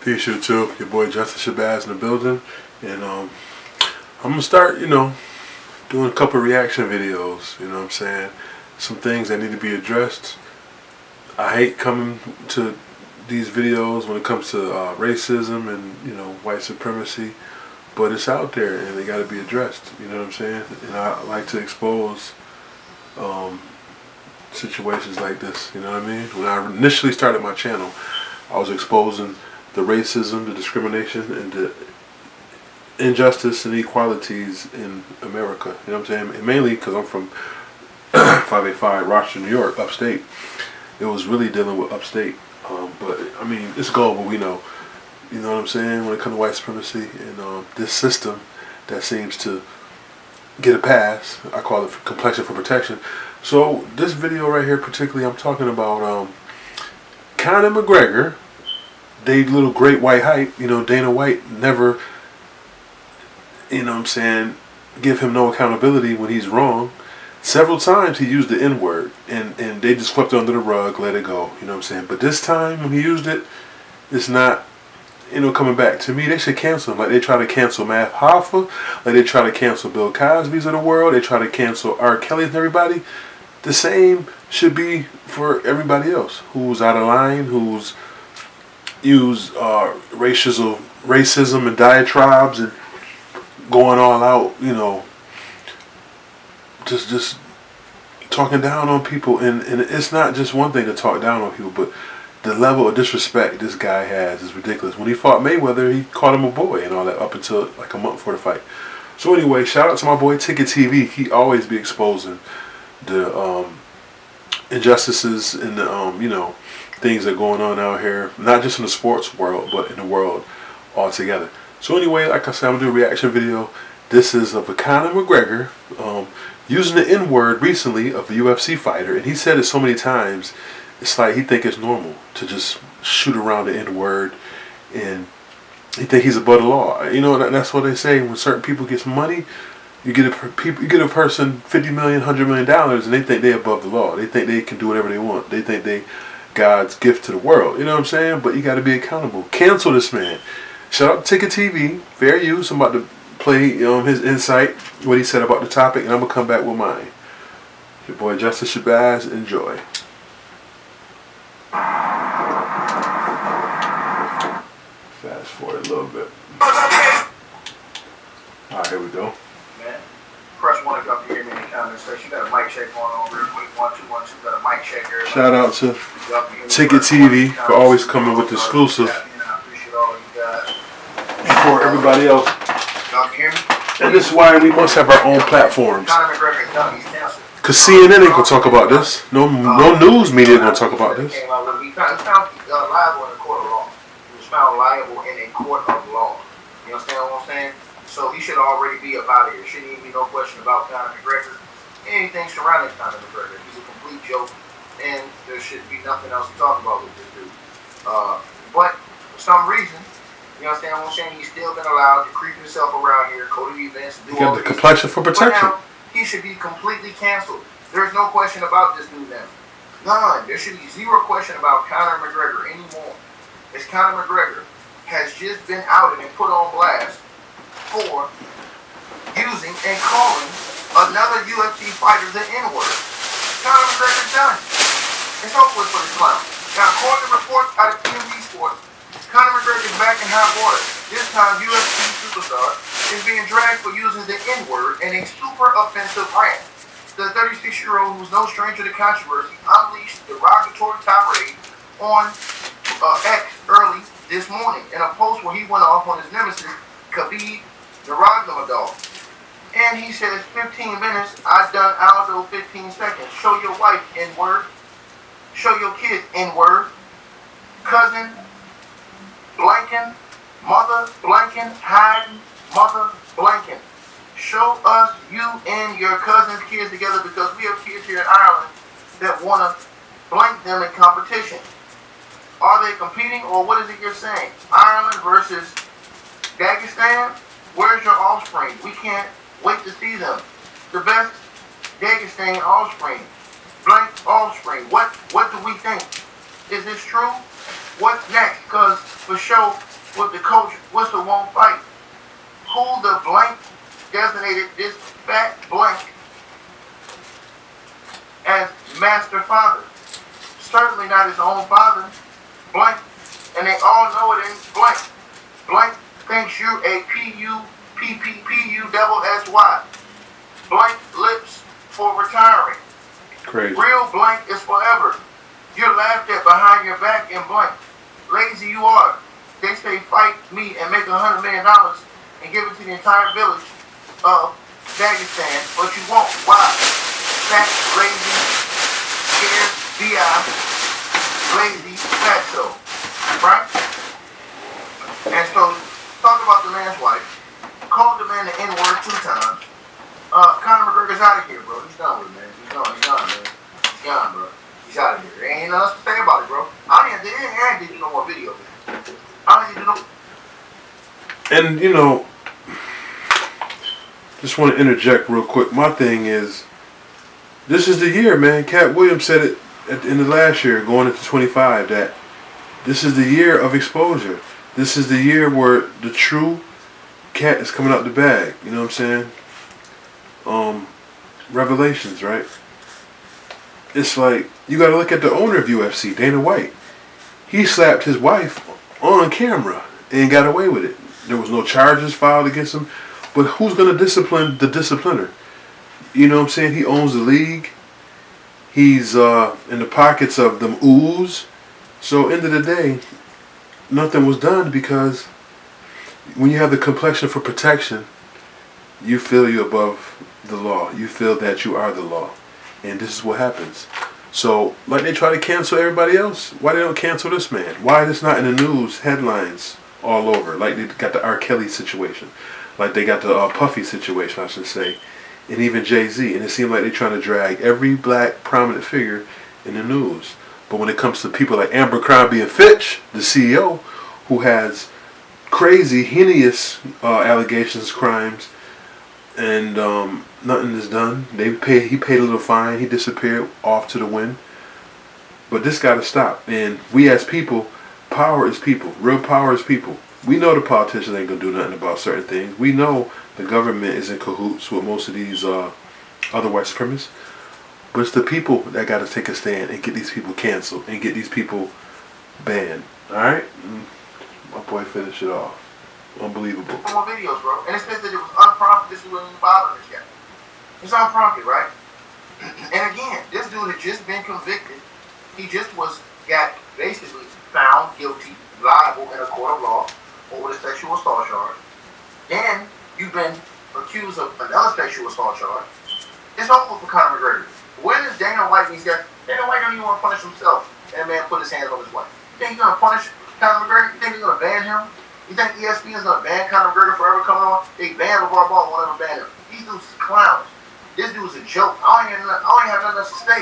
Peace, YouTube. Your boy Justice Shabazz in the building, and I'm gonna start, doing a couple reaction videos. You know what I'm saying? Some things that need to be addressed. I hate coming to these videos when it comes to racism and white supremacy, but it's out there and they got to be addressed. You know what I'm saying? And I like to expose situations like this. You know what I mean? When I initially started my channel, I was exposing the racism, the discrimination, and the injustice and inequalities in America. You know what I'm saying? And mainly because I'm from 585 Rochester, New York, upstate. It was really dealing with upstate. But, I mean, it's global, we know. You know what I'm saying? When it comes to white supremacy and this system that seems to get a pass, I call it complexion for protection. So, this video right here particularly, I'm talking about Connon Mcgregor. They little great white hype, Dana White never, give him no accountability when he's wrong. Several times he used the N-word and they just swept it under the rug, let it go, you know what I'm saying? But this time when he used it, it's not, coming back. To me, they should cancel him. Like they try to cancel Matt Hoffa, like they try to cancel Bill Cosby's of the world, they try to cancel R. Kelly's and everybody. The same should be for everybody else who's out of line, who's used racism and diatribes and going all out, just talking down on people. And it's not just one thing to talk down on people, but the level of disrespect this guy has is ridiculous. When he fought Mayweather, he called him a boy and all that up until like a month before the fight. So anyway, shout out to my boy Ticket TV. He always be exposing the injustices and the things that are going on out here, not just in the sports world, but in the world altogether. So anyway, like I said, I'm gonna do a reaction video. This is of a Conor McGregor using the N-word recently of a UFC fighter, and he said it so many times, it's like he think it's normal to just shoot around the N-word, and he think he's above the law. That's what they say when certain people get some money. You get a person $50 million, $100 million, and they think they're above the law. They think they can do whatever they want. They think they God's gift to the world. You know what I'm saying? But you got to be accountable. Cancel this man. Shout out to Ticket TV. Fair use. I'm about to play his insight, what he said about the topic, and I'm going to come back with mine. Your boy Justice Shabazz. Enjoy. Fast forward a little bit. Alright, here we go. Press 1 if y'all can hear me in the comment section. You got a mic check going on real quick. 1, 2, 1, 2. Got a mic check here. Shout out to Ticket TV for always coming with the exclusive for everybody else. Y'all can hear me? And this is why we must have our own platforms. Cause CNN ain't gonna talk about this. No news media gonna talk about this. He was found liable in a court of law. He was found liable in a court of law. You understand what I'm saying? So he should already be up out of here. Shouldn't even be no question about Conor McGregor. Anything surrounding Conor McGregor. He's a complete joke, and there should be nothing else to talk about with this dude. But for some reason, you understand what I'm saying? He's still been allowed to creep himself around here, go to events, do all the complexion for protection. But now, he should be completely canceled. There's no question about this dude now. None. There should be zero question about Conor McGregor anymore. As Conor McGregor has just been outed and put on blast for using and calling another UFC fighter the N-word. Conor McGregor's done. It's over with for this clown. Now, according to reports out of TMZ Sports, Conor McGregor is back in hot water. This time, UFC superstar is being dragged for using the N-word in a super offensive rant. The 36-year-old, who's no stranger to controversy, unleashed derogatory tirade on X early this morning in a post where he went off on his nemesis, Khabib Nurmagomedov. And he says, 15 minutes, I've done Aldo 15 seconds. Show your wife N-word. Show your kids N-word. Cousin blanking, mother blanking, hiding, mother blanking. Show us you and your cousin's kids together, because we have kids here in Ireland that want to blank them in competition. Are they competing, or what is it you're saying? Ireland versus Dagestan? Where's your offspring? We can't wait to see them. The best Dagestan offspring. Blank offspring. What do we think? Is this true? What's next? Because for sure, with the coach, what's the one fight? Who the blank designated this fat blank as master father? Certainly not his own father. Blank. And they all know it ain't blank. Blank thinks you a P-U-P-P-P-U-S-S-Y. Blank lips for retiring. Crazy. Real blank is forever. You're laughed at behind your back in blank. Lazy you are. They say fight me and make $100 million and give it to the entire village of Dagestan, but you won't. Why? Fat, lazy, scared, B.I., lazy, fatso. Right? And so, talk about the man's wife. Called the man the N-word 2 times. Conor McGregor's out of here, bro. He's done with it, man. He's gone, man. He's gone, bro. He's out of here. There ain't nothing else to say about it, bro. I didn't do no more video, man. I didn't do no. And, just want to interject real quick. My thing is, this is the year, man. Cat Williams said it at the end of last year, going into 25, that this is the year of exposure. This is the year where the true cat is coming out the bag. You know what I'm saying? Revelations, right? It's like, you got to look at the owner of UFC, Dana White. He slapped his wife on camera and got away with it. There was no charges filed against him. But who's going to discipline the discipliner? You know what I'm saying? He owns the league. He's in the pockets of them ooze. So end of the day, nothing was done, because when you have the complexion for protection, you feel you're above the law. You feel that you are the law. And this is what happens. So, like they try to cancel everybody else, why they don't cancel this man? Why is not in the news headlines all over? Like they got the R. Kelly situation. Like they got the Puffy situation, I should say. And even Jay-Z. And it seemed like they're trying to drag every black prominent figure in the news. But when it comes to people like Abercrombie and Fitch, the CEO, who has crazy, heinous allegations, crimes, and nothing is done. He paid a little fine. He disappeared off to the wind. But this got to stop. And we as people, power is people. Real power is people. We know the politicians ain't going to do nothing about certain things. We know the government is in cahoots with most of these other white supremacists. But it's the people that got to take a stand and get these people canceled and get these people banned. Alright? My boy finished it off. Unbelievable. More videos, bro. And it says that it was unprompted. This wasn't bothering us yet. It's unprompted, right? And again, this dude had just been convicted. He just got basically found guilty, liable in a court of law over the sexual assault charge. Then you've been accused of another sexual assault charge. It's over for Conor McGregor. When is Dana White and these guys? Dana White don't even want to punish himself. That man put his hands on his wife. You think he's going to punish Conor McGregor? You think he's going to ban him? You think ESPN is going to ban Conor McGregor forever coming on? They banned LeVar Ball, won't ever ban him. These dudes are clowns. This dude's a joke. I don't even have nothing else to say.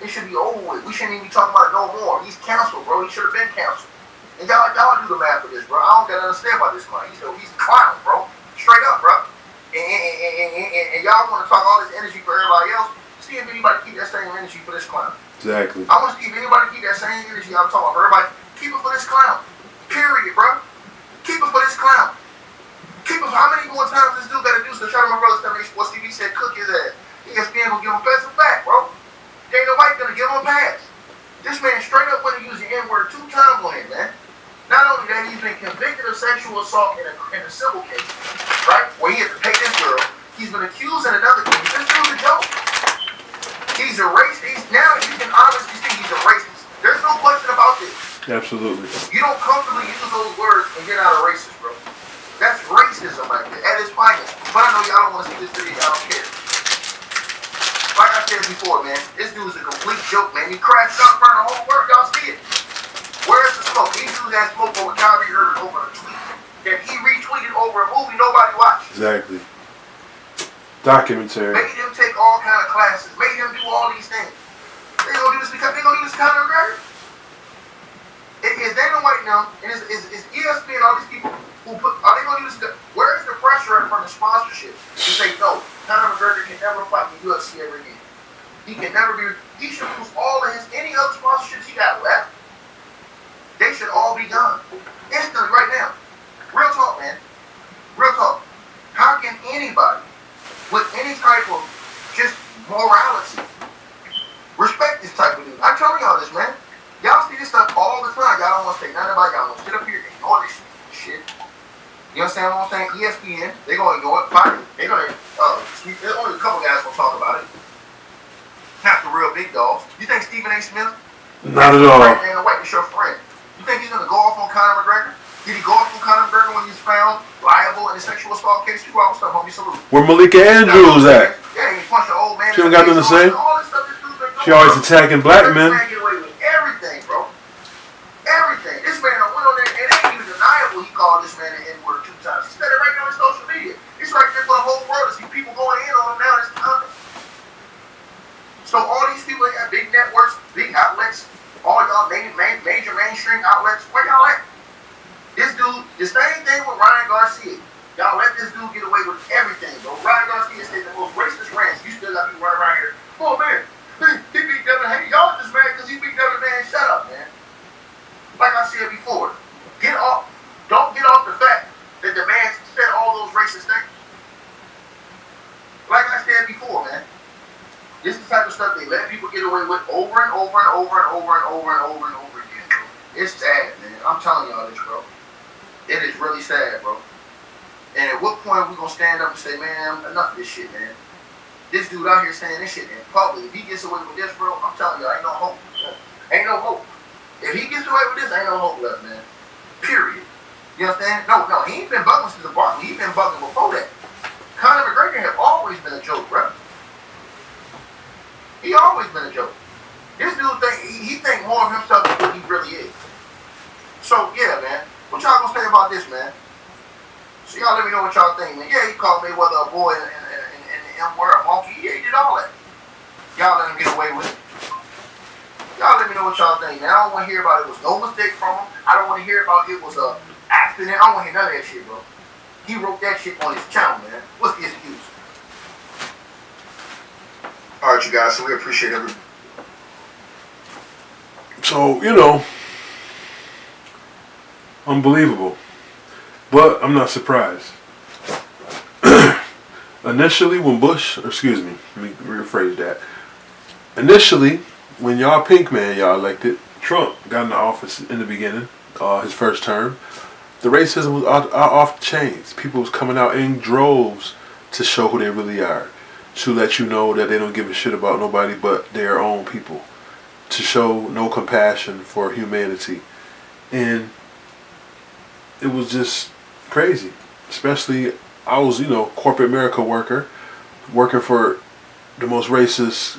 It should be over with. We shouldn't even be talking about it no more. He's canceled, bro. He should have been canceled. And y'all do the math for this, bro. I don't got nothing to say about this clown. He's a clown, bro. Straight up, bro. And y'all want to talk all this energy for everybody else. See if anybody keep that same energy for this clown. Exactly. I want to see if anybody keep that same energy I'm talking about for everybody. Keep it for this clown. Period, bro. Keep it for this clown. Keep it. How many more times this dude got to do so? Shout out my brother Stephanie Sports TV said cook his ass. ESPN will give him best of back, bro. Dana White gonna give him a pass. This man straight up went to use the N-word 2 times on him, man. Not only that, he's been convicted of sexual assault in a civil case, right? Where he had to pay this girl. He's been accused in another case. This dude's a joke. He's a racist. Now you can obviously see he's a racist. There's no question about this. Absolutely. You don't comfortably use those words and you're not a racist, bro. That's racism right there, at its finest. But I know y'all don't want to see this video. I don't care. Like I said before, man, this dude's a complete joke, man. He crashed out in front of the whole world. Y'all see it. Where's the smoke? These dudes had smoke over Kyrie Irving over a tweet that he retweeted over a movie nobody watched. Exactly. Documentary. Made him take all kind of classes. Made him do all these things. They gonna do this because they gonna do this to Conor McGregor. Is Dana White now, and is ESPN, all these people who are they gonna do this? Where's the pressure from the sponsorship to say no? Conor McGregor can never fight in the UFC ever again. He can never be. He should lose all of any other sponsorships he got left. They should all be gone instantly right now. not gonna sit up here and ignore this shit. You understand what I'm saying? ESPN, they're gonna ignore it. Fine. They're gonna there's only a couple guys gonna talk about it. Not the real big dogs. You think Stephen A. Smith? Not at all. And White is your friend. You think he's gonna go off on Conor McGregor? Did he go off on Conor McGregor when he was found liable in a sexual assault case? 2 hours stuff, homie, salute. Where Malika Andrews at? Yeah, he punched an old man. She don't got nothing to say. She always attacking black men. This man get away with everything, bro. Everything. This man went on there, and it ain't even deniable he called this man an N-word 2 times. He said it right on his social media. It's right there for the whole world to see people going in on him now. It's coming. So all these people that have big networks, big outlets, all y'all major mainstream outlets, where y'all at? This dude, the same thing with Ryan Garcia. Y'all let this dude get away with everything, bro. Ryan Garcia said the most racist rants. You still got people running around here. Oh man, he beat Devin Haney. Y'all just mad because he beat Devin Man. Shut up, man. Like I said before, get off. Don't get off the fact that the man said all those racist things. Like I said before, man. This is the type of stuff they let people get away with over and over and over and over and over and over and over again, bro. It's sad, man. I'm telling y'all this, bro. It is really sad, bro. And at what point are we gonna stand up and say, man, enough of this shit, man? This dude out here saying this shit in public, if he gets away with this, bro, I'm telling you, ain't no hope. Ain't no hope. If he gets away with this, ain't no hope left, man. Period. You understand? No, he ain't been bugging since the bar. He been bugging before that. Conor McGregor have always been a joke, bro. He always been a joke. This dude he think more of himself than what he really is. So yeah, man. What y'all gonna say about this, man? So y'all let me know what y'all think, man. Yeah, he called Mayweather a boy and the M-word, a monkey. Yeah, he did all that. Y'all let him get away with it. Y'all let me know what y'all think, man. I don't want to hear about it was no mistake from him. I don't want to hear about it was a accident. I don't want to hear none of that shit, bro. He wrote that shit on his channel, man. What's the excuse? All right, you guys. So we appreciate everything. So, unbelievable. But I'm not surprised. Initially, when let me rephrase that. Initially, when y'all pink man, y'all elected, Trump got in the office in the beginning, his first term, the racism was off the chains. People was coming out in droves to show who they really are. To let you know that they don't give a shit about nobody but their own people. To show no compassion for humanity. And it was just crazy. Especially, I was, corporate America working for the most racist,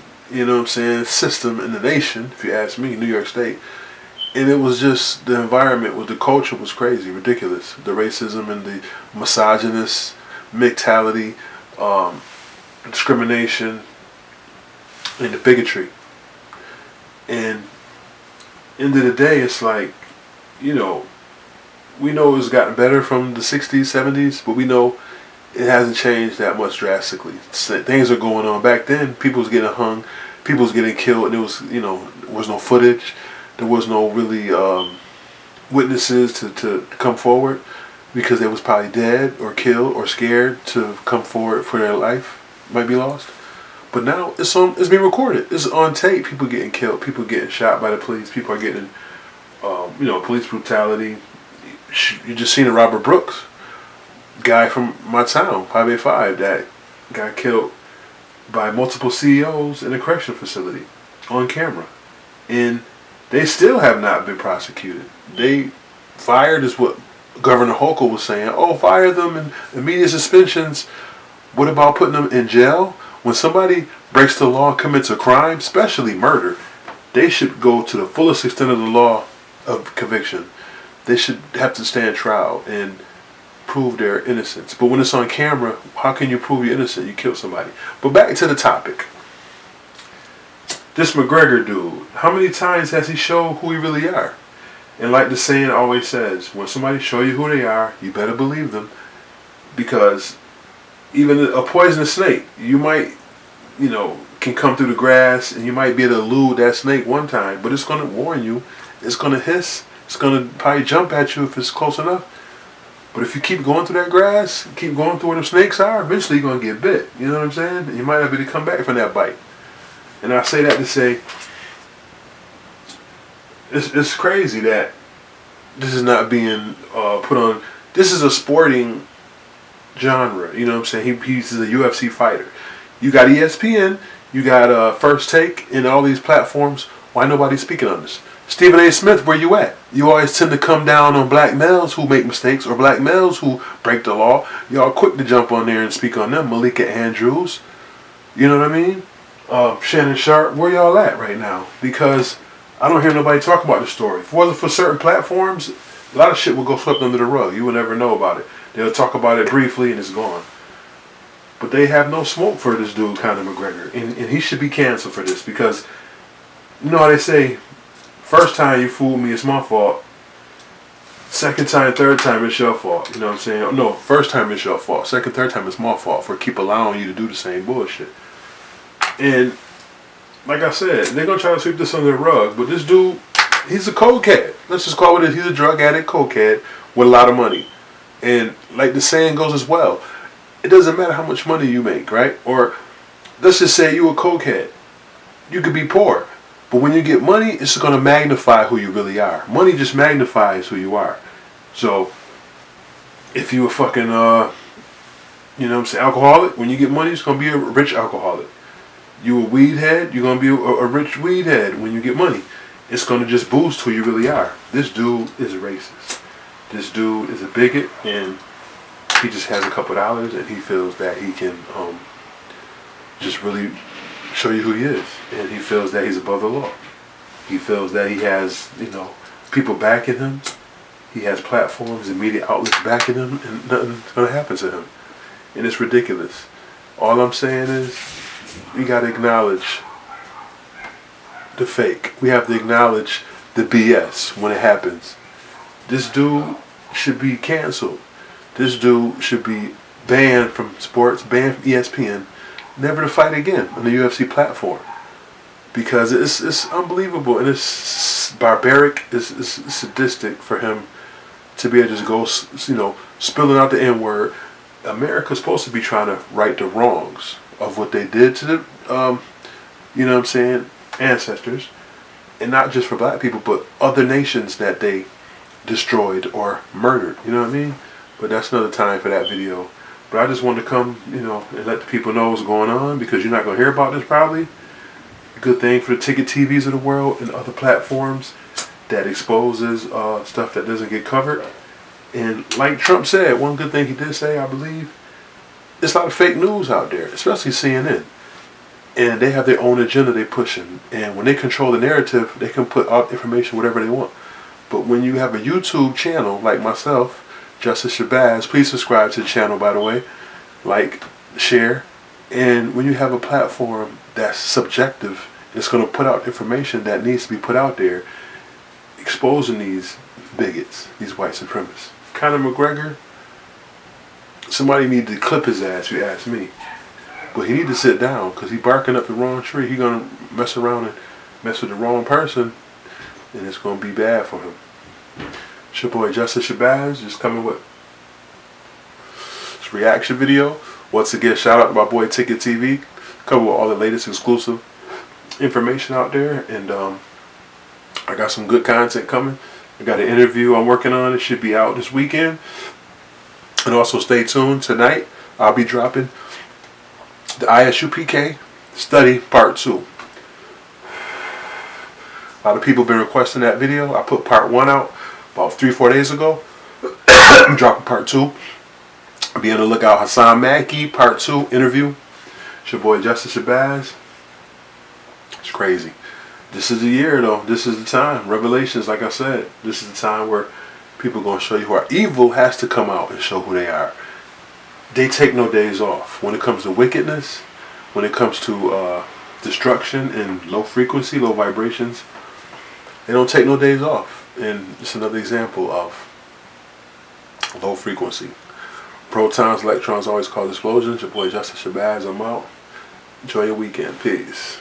system in the nation, if you ask me, New York State. And it was just, the environment, the culture was crazy, ridiculous. The racism and the misogynist mentality, discrimination, and the bigotry. And end of the day, it's like, we know it's gotten better from the 60s, 70s, but we know it hasn't changed that much drastically. Things are going on. Back then, people was getting hung, people was getting killed, and there was, there was no footage. There was no really witnesses to come forward because they was probably dead or killed or scared to come forward for their life might be lost. But now it's being recorded. It's on tape. People getting killed. People getting shot by the police. People are getting, police brutality. You just seen a Robert Brooks guy from my town, 585, that got killed by multiple CEOs in a correctional facility on camera, and they still have not been prosecuted. They fired is what Governor Hochul was saying. Oh, fire them and immediate suspensions. What about putting them in jail? When somebody breaks the law, commits a crime, especially murder, they should go to the fullest extent of the law of conviction. They should have to stand trial and prove their innocence. But when it's on camera, how can you prove you're innocent? You killed somebody. But back to the topic. This McGregor dude, how many times has he shown who he really are? And like the saying always says, when somebody show you who they are, you better believe them. Because even a poisonous snake, you might, can come through the grass and you might be able to elude that snake one time, but it's going to warn you, it's going to hiss, it's going to probably jump at you if it's close enough. But if you keep going through that grass, keep going through where the snakes are, eventually you're going to get bit. You know what I'm saying? And you might not be able to come back from that bite. And I say that to say, it's crazy that this is not being put on. This is a sporting genre. You know what I'm saying? He's a UFC fighter. You got ESPN, you got First Take, and all these platforms. Why nobody speaking on this? Stephen A. Smith, where you at? You always tend to come down on black males who make mistakes or black males who break the law. Y'all quick to jump on there and speak on them. Malika Andrews, you know what I mean? Shannon Sharp, where y'all at right now? Because I don't hear nobody talk about the story. If it wasn't for certain platforms, a lot of shit will go swept under the rug. You will never know about it. They'll talk about it briefly and it's gone. But they have no smoke for this dude, Conor McGregor. And he should be canceled for this because, you know how they say, first time you fooled me, it's my fault. Second time, third time, it's your fault. You know what I'm saying? No, first time it's your fault. Second, third time, it's my fault for keep allowing you to do the same bullshit. And like I said, they're going to try to sweep this under the rug. But this dude, he's a cokehead. Let's just call it this. He's a drug addict cokehead with a lot of money. And like the saying goes as well, it doesn't matter how much money you make, right? Or let's just say you a cokehead. You could be poor. But when you get money, it's going to magnify who you really are. Money just magnifies who you are. So if you a fucking, you know what I'm saying, alcoholic, when you get money, it's going to be a rich alcoholic. You a weed head, you're going to be a rich weed head when you get money. It's going to just boost who you really are. This dude is racist. This dude is a bigot, and he just has a couple dollars, and he feels that he can just really show you who he is. And he feels that he's above the law. He feels that he has, you know, people backing him. He has platforms and media outlets backing him, and nothing's going to happen to him. And it's ridiculous. All I'm saying is, we got to acknowledge the fake. We have to acknowledge the BS when it happens. This dude should be canceled. This dude should be banned from sports, banned from ESPN, never to fight again on the UFC platform. Because it's unbelievable and it's barbaric, it's sadistic for him to be able to just go, you know, spilling out the N-word. America's supposed to be trying to right the wrongs of what they did to the, you know what I'm saying, ancestors. And not just for black people, but other nations that they destroyed or murdered, you know what I mean? But that's another time for that video. But I just wanted to come, you know, and let the people know what's going on, because you're not going to hear about this probably. Good thing for the ticket TVs of the world and other platforms that exposes stuff that doesn't get covered. And like Trump said, one good thing he did say, I believe, there's a lot of fake news out there, especially CNN. And they have their own agenda they're pushing. And when they control the narrative, they can put out information whatever they want. But when you have a YouTube channel like myself, Justice Shabazz, please subscribe to the channel, by the way. Like, share. And when you have a platform that's subjective, it's going to put out information that needs to be put out there, exposing these bigots, these white supremacists. Conor McGregor, somebody need to clip his ass, if you ask me. But he need to sit down, because he barking up the wrong tree. He going to mess around and mess with the wrong person, and it's going to be bad for him. It's your boy Justice Shabazz, just coming with this reaction video. Once again, shout out to my boy Ticket TV, cover with all the latest exclusive information out there. And I got some good content coming. I got an interview I'm working on. It should be out this weekend. And also stay tuned. Tonight I'll be dropping the ISUPK study part 2. A lot of people have been requesting that video. I put part 1 out about 3-4 days ago. I'm dropping part 2. Be on the lookout. Hassan Mackey, part 2 interview. It's your boy Justice Shabazz. It's crazy. This is the year, though. This is the time. Revelations, like I said, this is the time where people are going to show you who are evil has to come out and show who they are. They take no days off. When it comes to wickedness, when it comes to destruction and low frequency, low vibrations, they don't take no days off. And it's another example of low frequency. Protons, electrons always cause explosions. Your boy Justice Shabazz, I'm out. Enjoy your weekend. Peace.